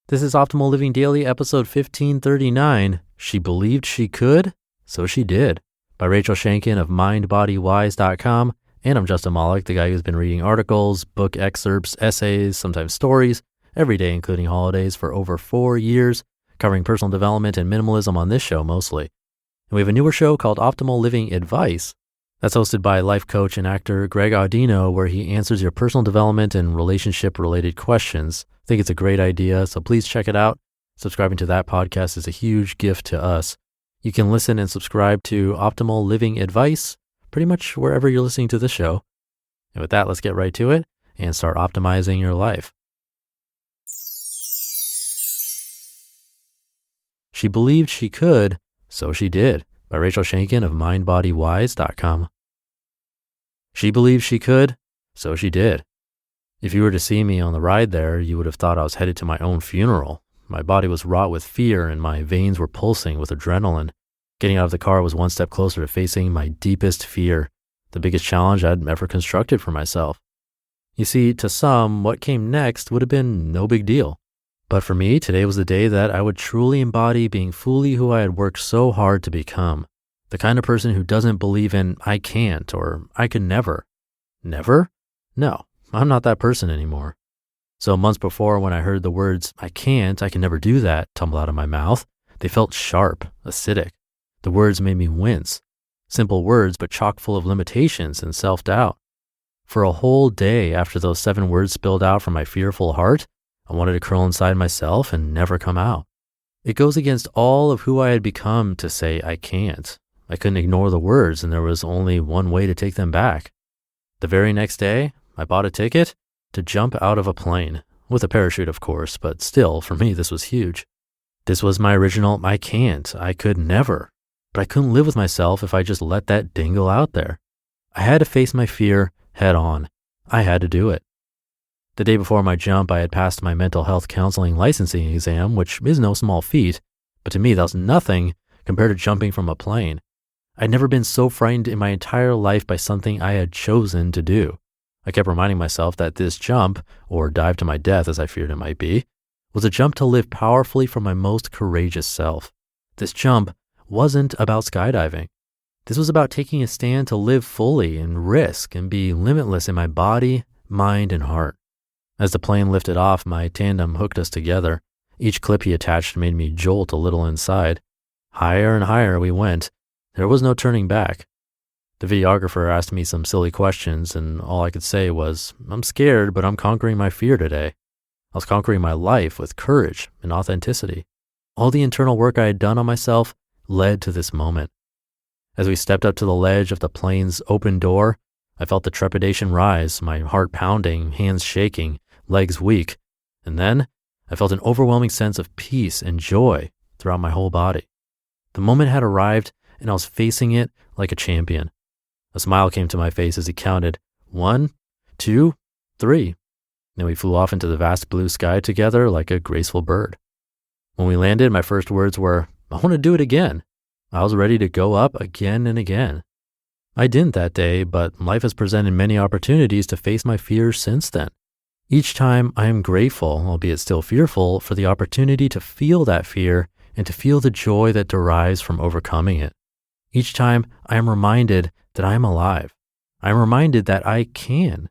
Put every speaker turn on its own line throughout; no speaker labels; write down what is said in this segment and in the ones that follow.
This is Optimal Living Daily, episode 1539. She believed she could, so she did, by Rachel Shanken of MindBodyWise.com. And I'm Justin Malik, the guy who's been reading articles, book excerpts, essays, sometimes stories, every day, including holidays, for over 4 years, covering personal development and minimalism on this show mostly. And we have a newer show called Optimal Living Advice that's hosted by life coach and actor Greg Audino, where he answers your personal development and relationship-related questions. I think it's a great idea, so please check it out. Subscribing to that podcast is a huge gift to us. You can listen and subscribe to Optimal Living Advice pretty much wherever you're listening to this show. And with that, let's get right to it and start optimizing your life. She believed she could, so she did, by Rachel Shanken of MindBodyWise.com. She believed she could, so she did. If you were to see me on the ride there, you would have thought I was headed to my own funeral. My body was wrought with fear and my veins were pulsing with adrenaline. Getting out of the car was one step closer to facing my deepest fear, the biggest challenge I'd ever constructed for myself. You see, to some, what came next would have been no big deal. But for me, today was the day that I would truly embody being fully who I had worked so hard to become. The kind of person who doesn't believe in I can't or I could never. Never? No, I'm not that person anymore. So months before, when I heard the words I can't, I can never do that tumble out of my mouth, they felt sharp, acidic. The words made me wince. Simple words, but chock full of limitations and self-doubt. For a whole day after those 7 words spilled out from my fearful heart, I wanted to curl inside myself and never come out. It goes against all of who I had become to say I can't. I couldn't ignore the words, and there was only one way to take them back. The very next day, I bought a ticket to jump out of a plane, with a parachute of course, but still, for me, this was huge. This was my original I can't, I could never, but I couldn't live with myself if I just let that dingle out there. I had to face my fear head on. I had to do it. The day before my jump, I had passed my mental health counseling licensing exam, which is no small feat, but to me, that was nothing compared to jumping from a plane. I'd never been so frightened in my entire life by something I had chosen to do. I kept reminding myself that this jump, or dive to my death as I feared it might be, was a jump to live powerfully from my most courageous self. This jump wasn't about skydiving. This was about taking a stand to live fully and risk and be limitless in my body, mind, and heart. As the plane lifted off, my tandem hooked us together. Each clip he attached made me jolt a little inside. Higher and higher we went. There was no turning back. The videographer asked me some silly questions, and all I could say was, I'm scared, but I'm conquering my fear today. I was conquering my life with courage and authenticity. All the internal work I had done on myself led to this moment. As we stepped up to the ledge of the plane's open door, I felt the trepidation rise, my heart pounding, hands shaking, legs weak, and then I felt an overwhelming sense of peace and joy throughout my whole body. The moment had arrived, and I was facing it like a champion. A smile came to my face as he counted 1, 2, 3. Then we flew off into the vast blue sky together like a graceful bird. When we landed, my first words were, I want to do it again. I was ready to go up again and again. I didn't that day, but life has presented many opportunities to face my fears since then. Each time I am grateful, albeit still fearful, for the opportunity to feel that fear and to feel the joy that derives from overcoming it. Each time I am reminded that I am alive. I am reminded that I can.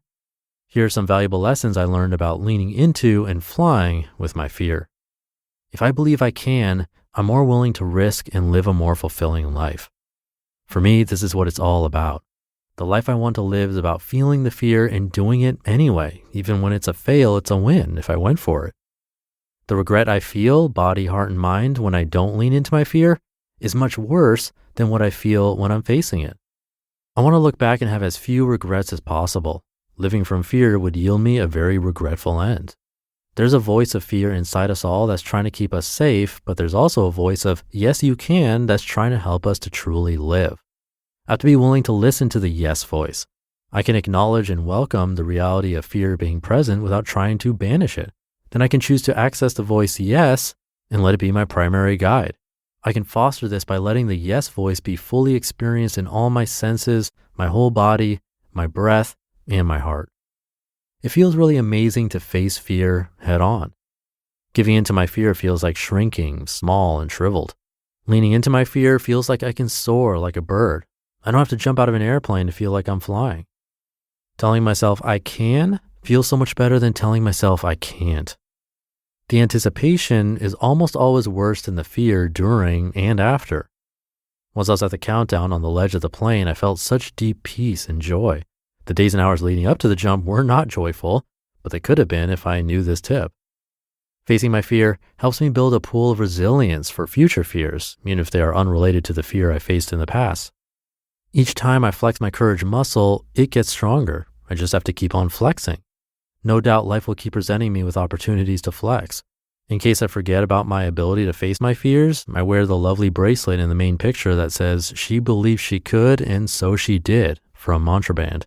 Here are some valuable lessons I learned about leaning into and flying with my fear. If I believe I can, I'm more willing to risk and live a more fulfilling life. For me, this is what it's all about. The life I want to live is about feeling the fear and doing it anyway. Even when it's a fail, it's a win if I went for it. The regret I feel, body, heart, and mind, when I don't lean into my fear is much worse than what I feel when I'm facing it. I want to look back and have as few regrets as possible. Living from fear would yield me a very regretful end. There's a voice of fear inside us all that's trying to keep us safe, but there's also a voice of yes, you can that's trying to help us to truly live. I have to be willing to listen to the yes voice. I can acknowledge and welcome the reality of fear being present without trying to banish it. Then I can choose to access the voice yes and let it be my primary guide. I can foster this by letting the yes voice be fully experienced in all my senses, my whole body, my breath, and my heart. It feels really amazing to face fear head on. Giving into my fear feels like shrinking, small, and shriveled. Leaning into my fear feels like I can soar like a bird. I don't have to jump out of an airplane to feel like I'm flying. Telling myself I can feels so much better than telling myself I can't. The anticipation is almost always worse than the fear during and after. Once I was at the countdown on the ledge of the plane, I felt such deep peace and joy. The days and hours leading up to the jump were not joyful, but they could have been if I knew this tip. Facing my fear helps me build a pool of resilience for future fears, even if they are unrelated to the fear I faced in the past. Each time I flex my courage muscle, it gets stronger. I just have to keep on flexing. No doubt life will keep presenting me with opportunities to flex. In case I forget about my ability to face my fears, I wear the lovely bracelet in the main picture that says, "She believed she could, and so she did," from Mantra Band.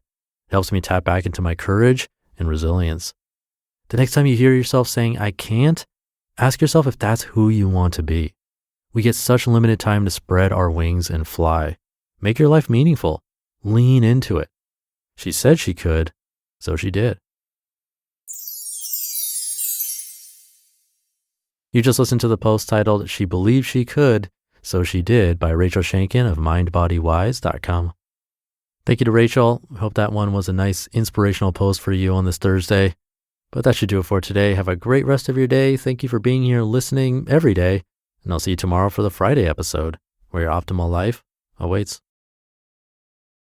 It helps me tap back into my courage and resilience. The next time you hear yourself saying, "I can't," ask yourself if that's who you want to be. We get such limited time to spread our wings and fly. Make your life meaningful. Lean into it. She said she could, so she did. You just listened to the post titled, "She Believed She Could, So She Did" by Rachel Shanken of MindBodyWise.com. Thank you to Rachel. Hope that one was a nice inspirational post for you on this Thursday. But that should do it for today. Have a great rest of your day. Thank you for being here listening every day. And I'll see you tomorrow for the Friday episode, where your optimal life awaits.